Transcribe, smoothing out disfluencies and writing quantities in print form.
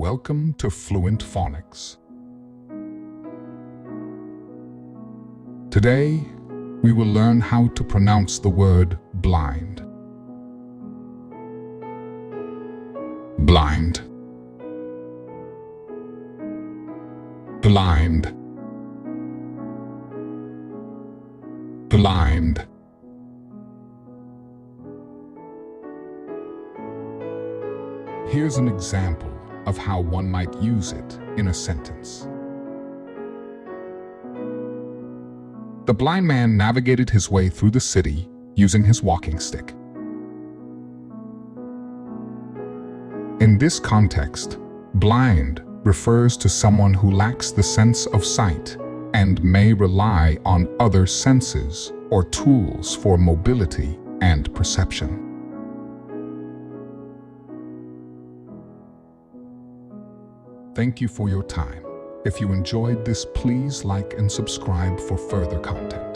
Welcome to Fluent Phonics. Today, we will learn how to pronounce the word blind. Blind. Blind. Blind. Here's an example of how one might use it in a sentence. The blind man navigated his way through the city using his walking stick. In this context, blind refers to someone who lacks the sense of sight and may rely on other senses or tools for mobility and perception. Thank you for your time. If you enjoyed this, please like and subscribe for further content.